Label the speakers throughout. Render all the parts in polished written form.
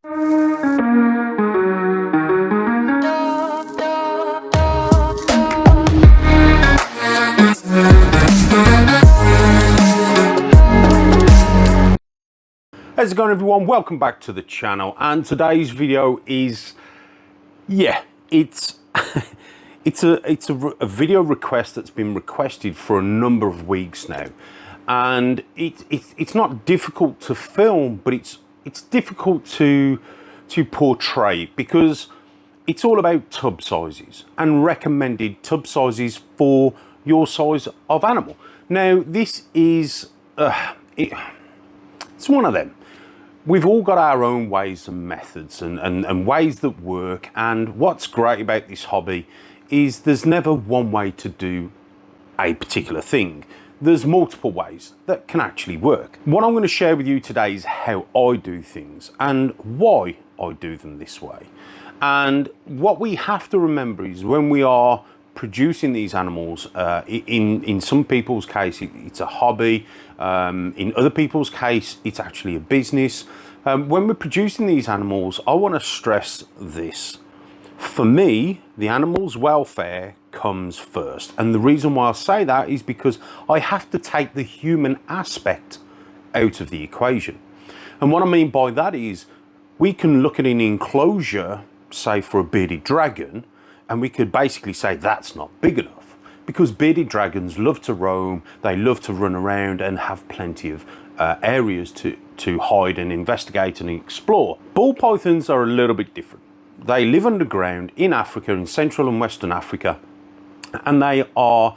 Speaker 1: How's it going, everyone? Welcome back to the channel, and today's video is, it's a video request that's been requested for a number of weeks now, and it's not difficult to film, but it's difficult to portray, because it's all about tub sizes and recommended tub sizes for your size of animal. Now this is it's one of them. We've all got our own ways and methods and ways that work, and what's great about this hobby is there's never one way to do a particular thing. There's multiple ways that can actually work. What I'm going to share with you today is how I do things and why I do them this way. And what we have to remember is when we are producing these animals, in some people's case it's a hobby, in other people's case it's actually a business. When we're producing these animals, I want to stress this. For me, the animal's welfare comes first, and the reason why I say that is because I have to take the human aspect out of the equation. And what I mean by that is, we can look at an enclosure, say for a bearded dragon, and we could basically say that's not big enough, because bearded dragons love to roam, they love to run around and have plenty of areas to hide and investigate and explore. Ball pythons are a little bit different. They live underground in Africa, in Central and Western Africa, and they are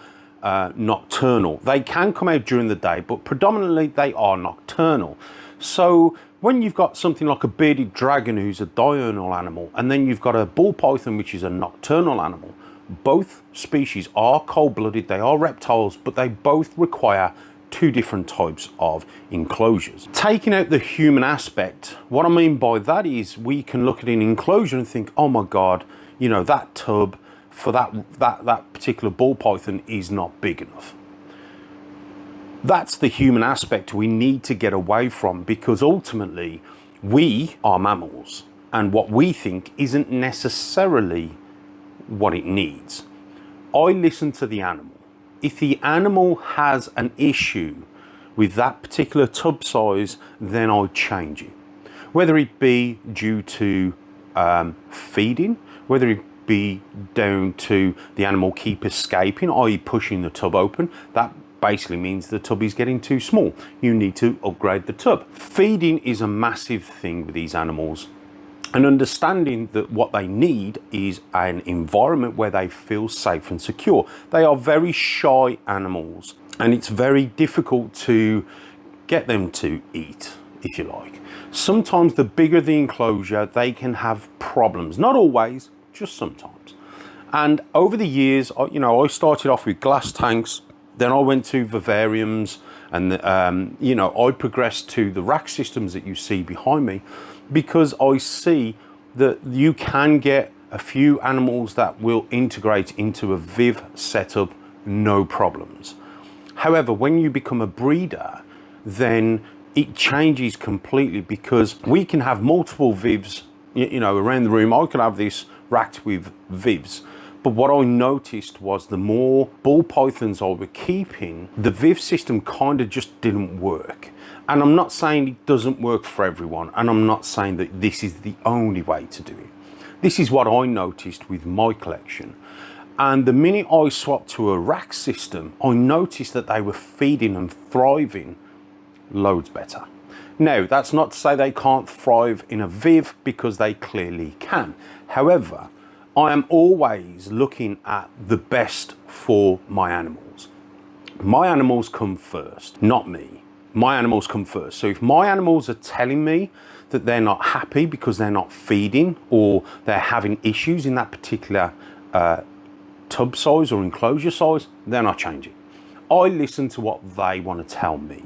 Speaker 1: nocturnal. They can come out during the day, but predominantly they are nocturnal. So when you've got something like a bearded dragon who's a diurnal animal, and then you've got a ball python which is a nocturnal animal, both species are cold-blooded, they are reptiles, but they both require two different types of enclosures. Taking out the human aspect, what I mean by that is we can look at an enclosure and think, oh my God, you know, that tub for that particular ball python is not big enough. That's the human aspect we need to get away from, because ultimately we are mammals, and what we think isn't necessarily what it needs. I listen to the animal. If the animal has an issue with that particular tub size, then I change it. Whether it be due to feeding, whether it be down to the animal keep escaping, i.e. pushing the tub open, that basically means the tub is getting too small. You need to upgrade the tub. Feeding is a massive thing with these animals, and understanding that what they need is an environment where they feel safe and secure. They are very shy animals, and it's very difficult to get them to eat, if you like. Sometimes the bigger the enclosure, they can have problems. Not always, just sometimes. And over the years, I started off with glass tanks. Then I went to vivariums, and I progressed to the rack systems that you see behind me, because I see that you can get a few animals that will integrate into a viv setup, no problems. However, when you become a breeder, then it changes completely, because we can have multiple vivs, around the room. I could have this racked with vivs. But what I noticed was the more ball pythons I were keeping, the viv system kind of just didn't work. And I'm not saying it doesn't work for everyone, and I'm not saying that this is the only way to do it. This is what I noticed with my collection. And the minute I swapped to a rack system, I noticed that they were feeding and thriving loads better. Now, that's not to say they can't thrive in a viv, because they clearly can. However, I am always looking at the best for my animals. My animals come first, not me. My animals come first. So if my animals are telling me that they're not happy because they're not feeding, or they're having issues in that particular tub size or enclosure size, then I change it. I listen to what they want to tell me.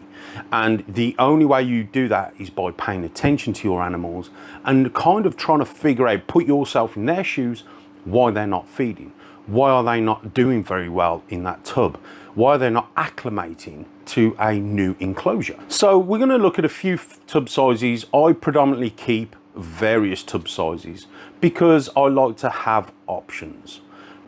Speaker 1: And the only way you do that is by paying attention to your animals and kind of trying to figure out, put yourself in their shoes, why they're not feeding. Why are they not doing very well in that tub? Why are they not acclimating to a new enclosure? So we're going to look at a few tub sizes. I predominantly keep various tub sizes because I like to have options.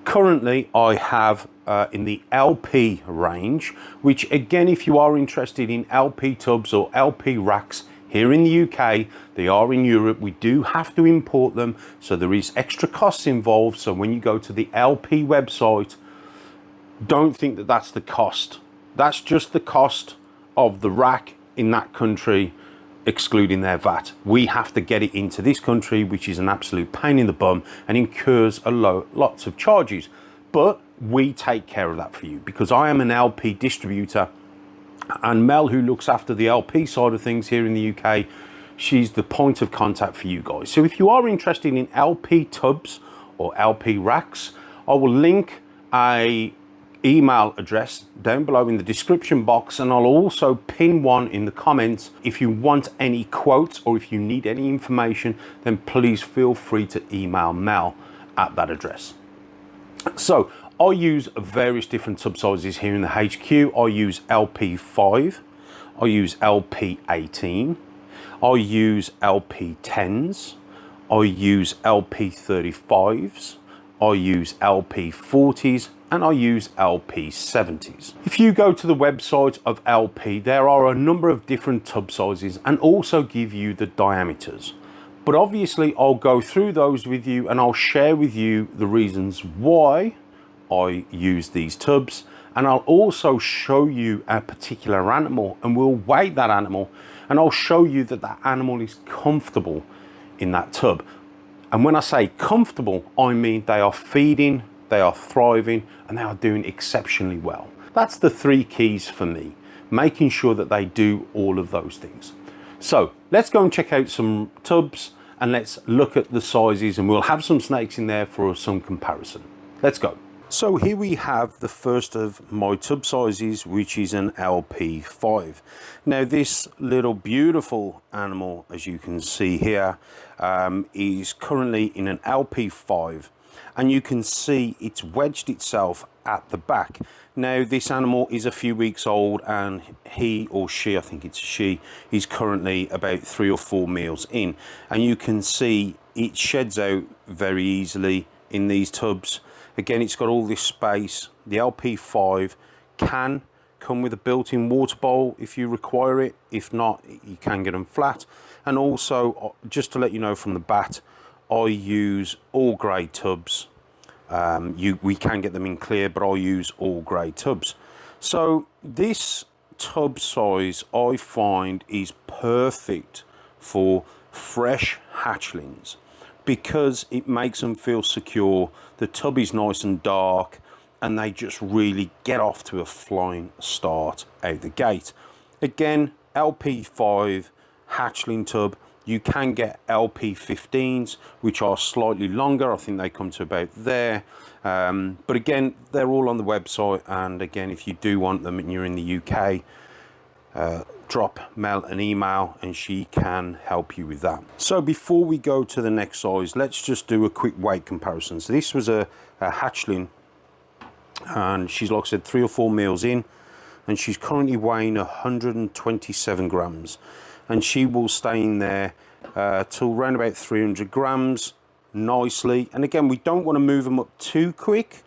Speaker 1: Currently, I have in the LP range, which again, if you are interested in LP tubs or LP racks here in the UK, they are in Europe. We do have to import them, so there is extra costs involved. So when you go to the LP website, don't think that that's the cost. That's just the cost of the rack in that country, excluding their VAT. We have to get it into this country, which is an absolute pain in the bum and incurs lots of charges. But we take care of that for you because I am an LP distributor, and Mel, who looks after the LP side of things here in the UK, she's the point of contact for you guys. So if you are interested in LP tubs or LP racks, I will link a email address down below in the description box, and I'll also pin one in the comments. If you want any quotes or if you need any information, then please feel free to email Mel at that address. So I use various different tub sizes here in the HQ. I use LP5, I use LP18, I use LP10s, I use LP35s, I use LP40s, and I use LP70s. If you go to the website of LP, there are a number of different tub sizes and also give you the diameters. But obviously I'll go through those with you and I'll share with you the reasons why I use these tubs, and I'll also show you a particular animal and we'll weigh that animal, and I'll show you that that animal is comfortable in that tub. And when I say comfortable, I mean they are feeding, they are thriving, and they are doing exceptionally well. That's the three keys for me, making sure that they do all of those things. So let's go and check out some tubs and let's look at the sizes, and we'll have some snakes in there for some comparison. Let's go. So here we have the first of my tub sizes, which is an LP5. Now this little beautiful animal, as you can see here, is currently in an LP5, and you can see it's wedged itself at the back. Now this animal is a few weeks old, and he or she, I think it's she, is currently about 3 or 4 meals in, and you can see it sheds out very easily in these tubs. Again, it's got all this space. The LP5 can come with a built-in water bowl if you require it. If not, you can get them flat. And also, just to let you know from the bat, I use all grade tubs. We can get them in clear, but I use all grade tubs. So this tub size I find is perfect for fresh hatchlings, because it makes them feel secure. The tub is nice and dark, and they just really get off to a flying start out the gate. Again, LP5 hatchling tub. You can get LP15s, which are slightly longer. I think they come to about there. But again, they're all on the website. And again, if you do want them and you're in the UK, drop Mel an email and she can help you with that. So before we go to the next size, let's just do a quick weight comparison. So this was a hatchling, and she's, like I said, 3 or 4 meals in, and she's currently weighing 127 grams, and she will stay in there till around about 300 grams nicely. And again, we don't want to move them up too quick,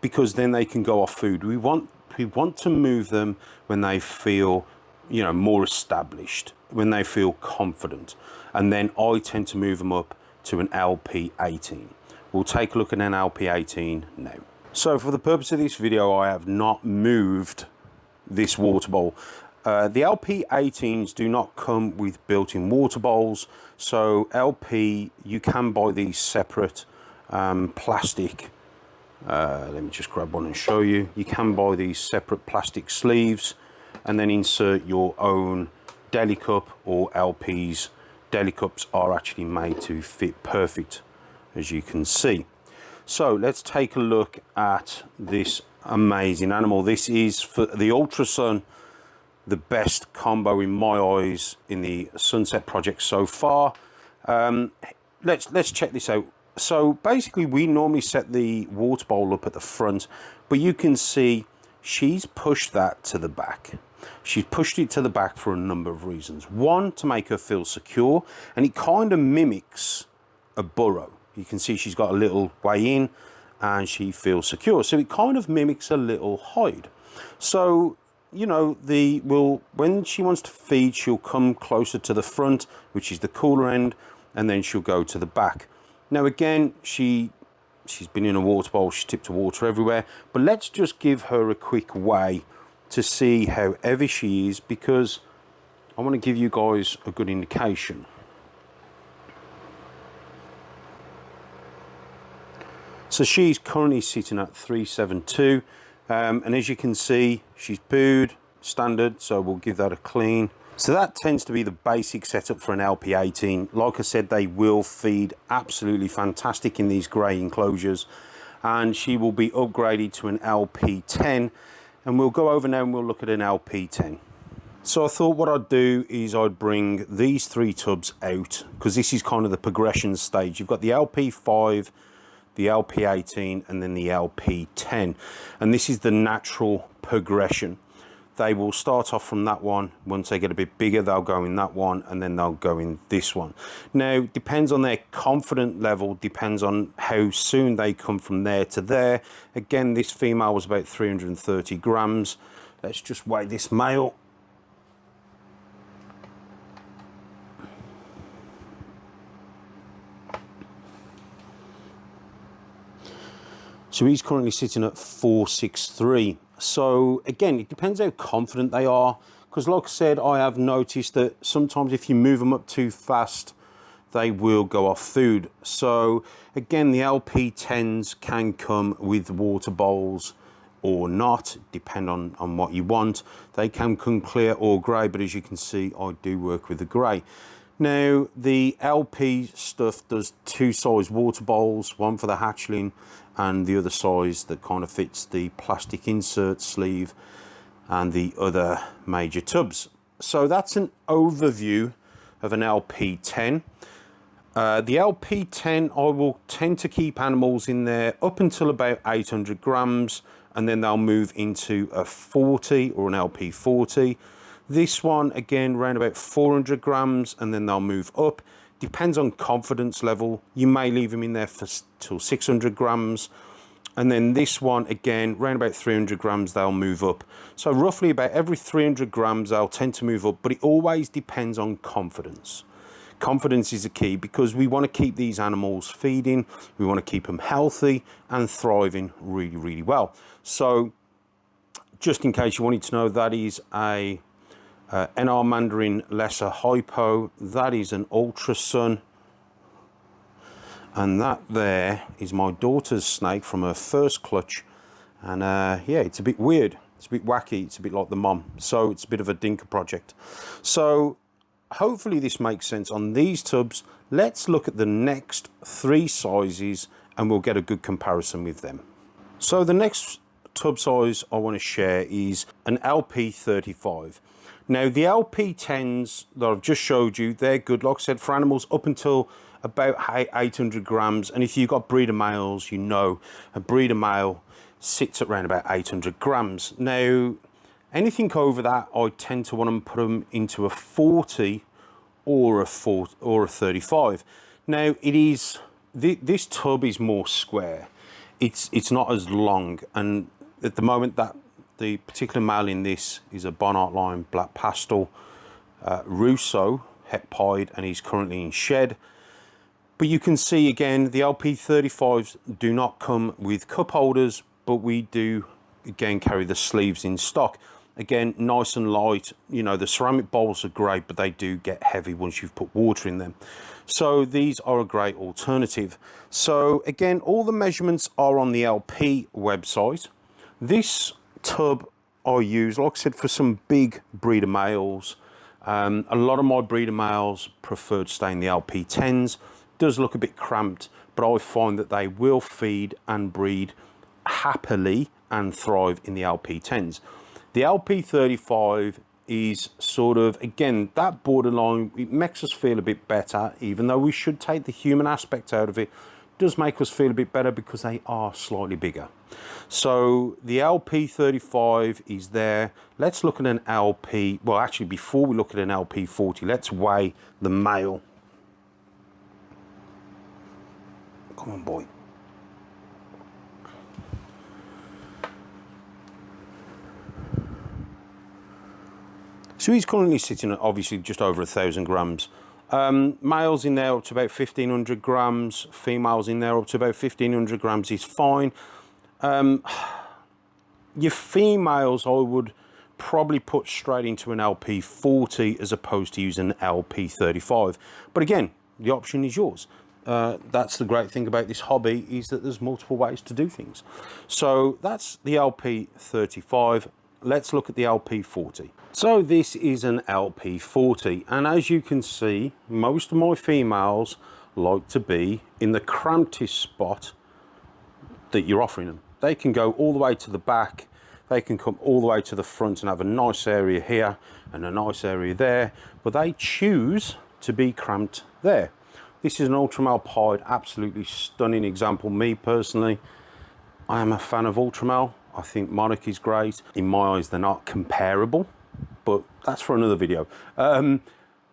Speaker 1: because then they can go off food. We want to move them when they feel, you know, more established, when they feel confident. And then I tend to move them up to an LP18. We'll take a look at an LP18 now. So for the purpose of this video, I have not moved this water bowl. The LP18s do not come with built-in water bowls. So LP, you can buy these separate plastic. Let me just grab one and show you. You can buy these separate plastic sleeves and then insert your own deli cup, or LP's deli cups are actually made to fit perfect, as you can see. So let's take a look at this amazing animal. This is, for the Ultra Sun, the best combo in my eyes in the Sunset project so far. Let's check this out. So basically, we normally set the water bowl up at the front, but you can see she's pushed that to the back. She's pushed it to the back for a number of reasons. One, to make her feel secure, and it kind of mimics a burrow. You can see she's got a little way in and she feels secure. So it kind of mimics a little hide. So, you know, when she wants to feed, she'll come closer to the front, which is the cooler end, and then she'll go to the back. Now again, she's been in a water bowl, she's tipped her water everywhere, but let's just give her a quick weigh to see how heavy she is, because I want to give you guys a good indication. So she's currently sitting at 372, and as you can see, she's pooed standard, so we'll give that a clean. So that tends to be the basic setup for an LP18. Like I said, they will feed absolutely fantastic in these grey enclosures, and she will be upgraded to an LP10, and we'll go over now and we'll look at an LP10. So I thought what I'd do is I'd bring these three tubs out, because this is kind of the progression stage. You've got the LP5, the LP18, and then the LP10, and this is the natural progression. They will start off from that one. Once they get a bit bigger, they'll go in that one, and then they'll go in this one. Now, depends on their confidence level, depends on how soon they come from there to there. Again, this female was about 330 grams. Let's just weigh this male. So he's currently sitting at 463. So again, it depends how confident they are, because like I said, I have noticed that sometimes if you move them up too fast, they will go off food. So again, the LP10s can come with water bowls or not, depend on what you want. They can come clear or grey, but as you can see, I do work with the grey. Now, the LP stuff does two size water bowls, one for the hatchling and the other size that kind of fits the plastic insert sleeve and the other major tubs. So that's an overview of an LP10. The LP10, I will tend to keep animals in there up until about 800 grams, and then they'll move into a 40 or an LP40. This one, again, around about 400 grams, and then they'll move up. Depends on confidence level. You may leave them in there for till 600 grams. And then this one, again, around about 300 grams, they'll move up. So roughly about every 300 grams, they'll tend to move up, but it always depends on confidence. Confidence is a key, because we want to keep these animals feeding. We want to keep them healthy and thriving really, really well. So just in case you wanted to know, that is a NR Mandarin Lesser Hypo. That is an Ultra Sun. And that there is my daughter's snake from her first clutch. And yeah, it's a bit weird. It's a bit wacky. It's a bit like the mom. So it's a bit of a dinker project. So hopefully this makes sense on these tubs. Let's look at the next three sizes and we'll get a good comparison with them. So the next tub size I want to share is an LP35. Now the LP10s that I've just showed you, they're good, like I said, for animals up until about 800 grams. And if you've got breeder males, you know a breeder male sits at around about 800 grams. Now, anything over that, I tend to want to put them into a 40 or a 35. Now, it is this tub is more square. It's not as long, and at the moment that the particular male in this is a Barnard Line Black Pastel Russo het pied, and he's currently in shed. But you can see again, the LP35s do not come with cup holders, but we do again carry the sleeves in stock. Again, nice and light. You know, the ceramic bowls are great, but they do get heavy once you've put water in them. So these are a great alternative. So again, all the measurements are on the LP website. This tub I use, like I said, for some big breeder males. A lot of my breeder males prefer to stay in the LP10s. Does look a bit cramped, but I find that they will feed and breed happily and thrive in the LP10s. The LP35 is sort of, again, that borderline. It makes us feel a bit better, even though we should take the human aspect out of it. does make us feel a bit better because they are slightly bigger. So the LP35 is there. Let's look at an LP, well actually before we look at an LP40, let's weigh the male. Come on, boy. So he's currently sitting at obviously just over 1,000 grams. Males in there up to about 1,500 grams. Females in there up to about 1,500 grams is fine. Your females I would probably put straight into an LP40 as opposed to using an LP35. But again, the option is yours. That's the great thing about this hobby, is that there's multiple ways to do things. So that's the LP35. Let's look at the LP40. So this is an LP40, and as you can see, most of my females like to be in the cramptest spot that you're offering them. They can go all the way to the back, they can come all the way to the front and have a nice area here and a nice area there, but they choose to be cramped there. This is an ultramale pied, absolutely stunning example. Me personally, I am a fan of ultramale. I think monarch is great. In my eyes, they're not comparable, but that's for another video.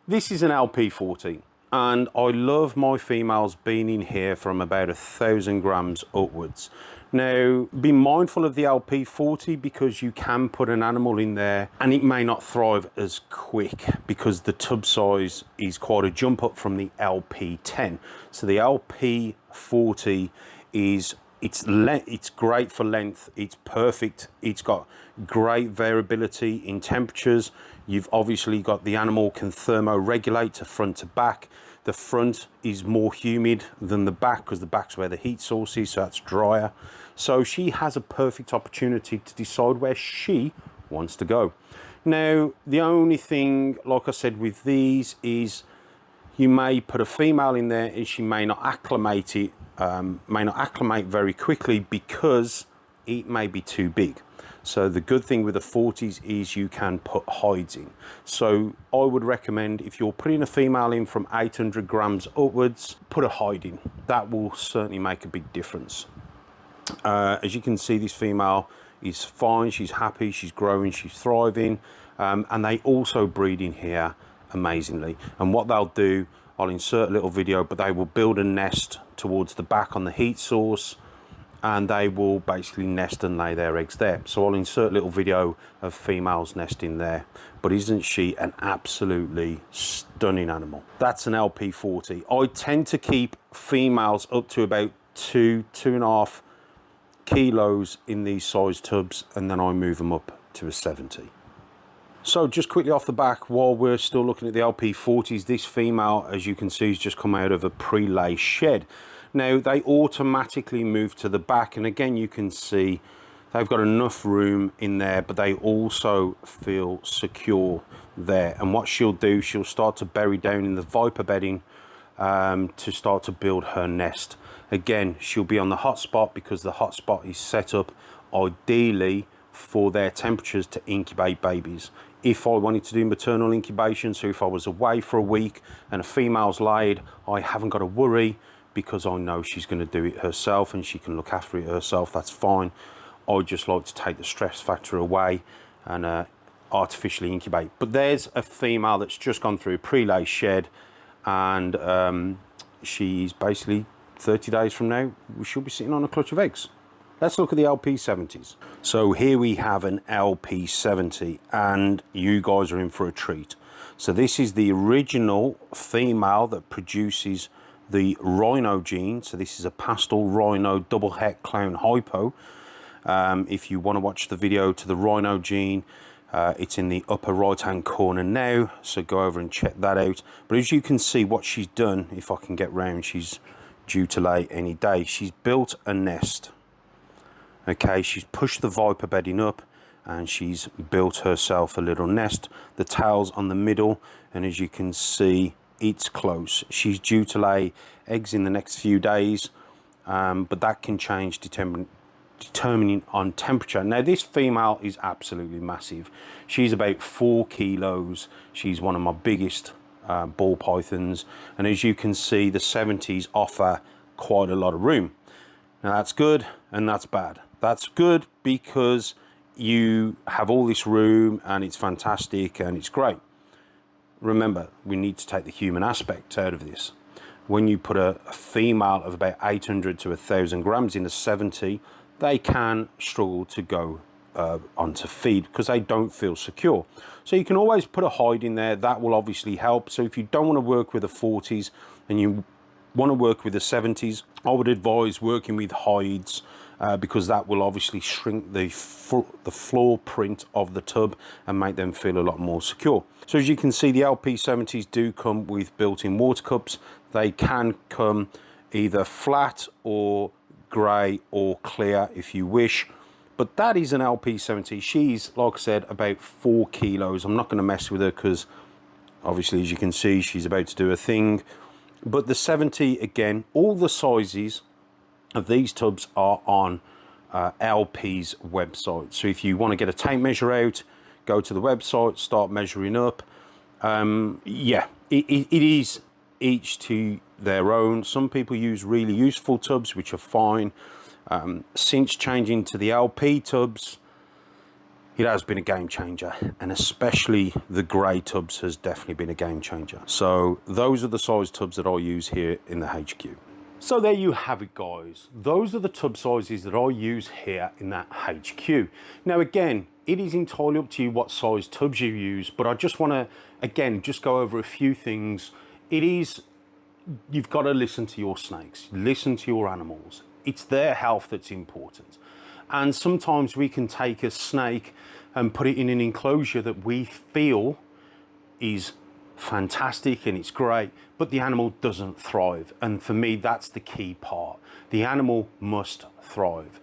Speaker 1: This is an LP40, and I love my females being in here from about 1,000 grams upwards. Now, be mindful of the LP40 because you can put an animal in there and it may not thrive as quick because the tub size is quite a jump up from the LP10. So the LP40 is it's great for length, it's perfect, it's got great variability in temperatures. You've obviously got the animal can thermoregulate to front to back. The front is more humid than the back because the back's where the heat source is, so that's drier. So she has a perfect opportunity to decide where she wants to go. Now, the only thing, like I said, with these is you may put a female in there and she may not acclimate it, may not acclimate very quickly because it may be too big. So the good thing with the 40s is you can put hides in. So I would recommend, if you're putting a female in from 800 grams upwards, put a hide in. That will certainly make a big difference. As you can see, this female is fine, she's happy, she's growing, she's thriving, and they also breed in here amazingly. And what they'll do, I'll insert a little video, but they will build a nest towards the back on the heat source, and they will basically nest and lay their eggs there. So I'll insert a little video of females nesting there. But isn't she an absolutely stunning animal? That's an LP40. I tend to keep females up to about 2.5 kilos in these size tubs, and then I move them up to a 70. So just quickly off the back, while we're still looking at the LP40s, this female, as you can see, has just come out of a pre-lay shed. Now, they automatically move to the back, and again, you can see they've got enough room in there, but they also feel secure there. And what she'll do, she'll start to bury down in the viper bedding to start to build her nest. Again, she'll be on the hot spot because the hot spot is set up ideally for their temperatures to incubate babies. If I wanted to do maternal incubation, so if I was away for a week and a female's laid, I haven't got to worry because I know she's going to do it herself and she can look after it herself. That's fine. I just like to take the stress factor away and artificially incubate. But there's a female that's just gone through a pre-lay shed, and she's basically 30 days from now, she'll be sitting on a clutch of eggs. Let's look at the LP70s. So here we have an LP70, and you guys are in for a treat. So this is the original female that produces the rhino gene. So this is a pastel rhino double het clown hypo. If you want to watch the video to the rhino gene, it's in the upper right hand corner now, so go over and check that out. But as you can see, what she's done, if I can get round, she's due to lay any day. She's built a nest. Okay, she's pushed the viper bedding up and she's built herself a little nest. The tail's on the middle, and as you can see, it's close. She's due to lay eggs in the next few days, but that can change determining on temperature. Now, this female is absolutely massive. She's about 4 kilos. She's one of my biggest ball pythons, and as you can see, the 70s offer quite a lot of room. Now that's good and that's bad. That's good because you have all this room and it's fantastic and it's great. Remember, we need to take the human aspect out of this. When you put a female of about 800 to 1,000 grams in a 70, they can struggle to go onto feed because they don't feel secure. So you can always put a hide in there. That will obviously help. So if you don't want to work with the 40s and you want to work with the 70s, I would advise working with hides because that will obviously shrink the floor print of the tub and make them feel a lot more secure. So as you can see, the LP70s do come with built-in water cups. They can come either flat or grey or clear if you wish. But that is an LP70. She's, like I said, about 4 kilos. I'm not going to mess with her because obviously, as you can see, she's about to do a thing. But the 70, again, all the sizes of these tubs are on LP's website. So if you want to get a tape measure out, go to the website, start measuring up. Yeah, it is each to their own. Some people use really useful tubs, which are fine. Since changing to the LP tubs, it has been a game changer, and especially the grey tubs has definitely been a game changer. So those are the size tubs that I use here in the HQ. So there you have it, guys. Those are the tub sizes that I use here in that HQ. Now again, it is entirely up to you what size tubs you use, but I just want to again just go over a few things. You've got to listen to your snakes, listen to your animals. It's their health that's important. And sometimes we can take a snake and put it in an enclosure that we feel is fantastic and it's great, but the animal doesn't thrive. And for me, that's the key part. The animal must thrive.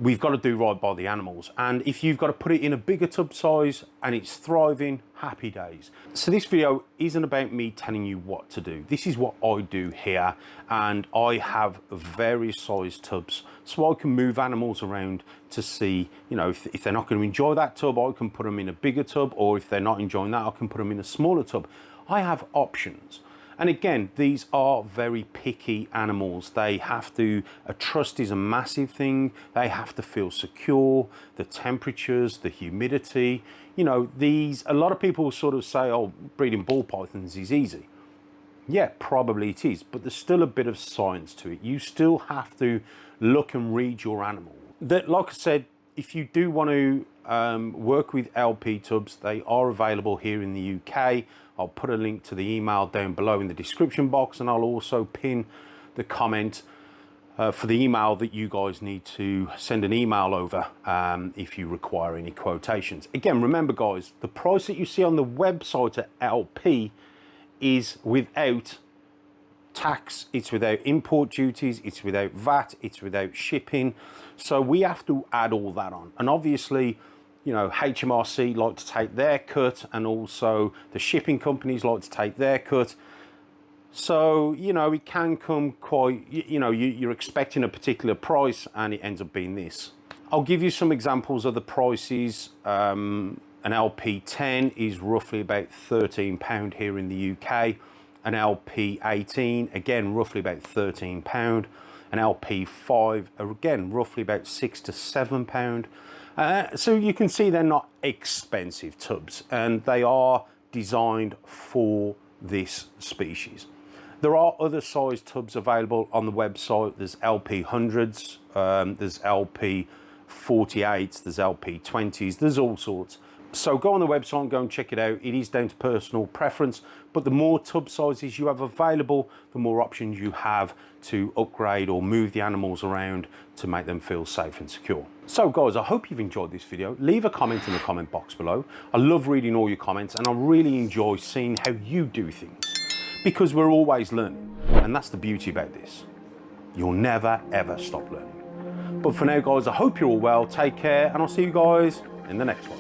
Speaker 1: We've got to do right by the animals. And if you've got to put it in a bigger tub size and it's thriving, happy days. So this video isn't about me telling you what to do. This is what I do here. And I have various size tubs so I can move animals around to see, you know, if they're not going to enjoy that tub, I can put them in a bigger tub, or if they're not enjoying that, I can put them in a smaller tub. I have options. And again, these are very picky animals. They have to, trust is a massive thing. They have to feel secure, the temperatures, the humidity. You know, a lot of people sort of say, oh, breeding ball pythons is easy. Yeah, probably it is, but there's still a bit of science to it. You still have to look and read your animal. Like I said, if you do want to work with LP tubs, they are available here in the UK. I'll put a link to the email down below in the description box, and I'll also pin the comment for the email that you guys need to send an email over if you require any quotations. Again, remember guys, the price that you see on the website at LP is without tax, it's without import duties, it's without VAT, it's without shipping. So we have to add all that on. And obviously, you know, HMRC like to take their cut, and also the shipping companies like to take their cut. So, you know, it can come quite, you know, you're expecting a particular price and it ends up being this. I'll give you some examples of the prices. An LP10 is roughly about £13 here in the UK. An LP18, again, roughly about £13. An LP5, again, roughly about £6 to £7. So you can see they're not expensive tubs, and they are designed for this species. There are other size tubs available on the website. There's LP100s, there's LP48s, there's LP20s, there's all sorts. So go on the website and go and check it out. It is down to personal preference, but the more tub sizes you have available, the more options you have to upgrade or move the animals around to make them feel safe and secure. So guys, I hope you've enjoyed this video. Leave a comment in the comment box below. I love reading all your comments, and I really enjoy seeing how you do things, because we're always learning, and that's the beauty about this. You'll never ever stop learning. But for now guys, I hope you're all well, take care, and I'll see you guys in the next one.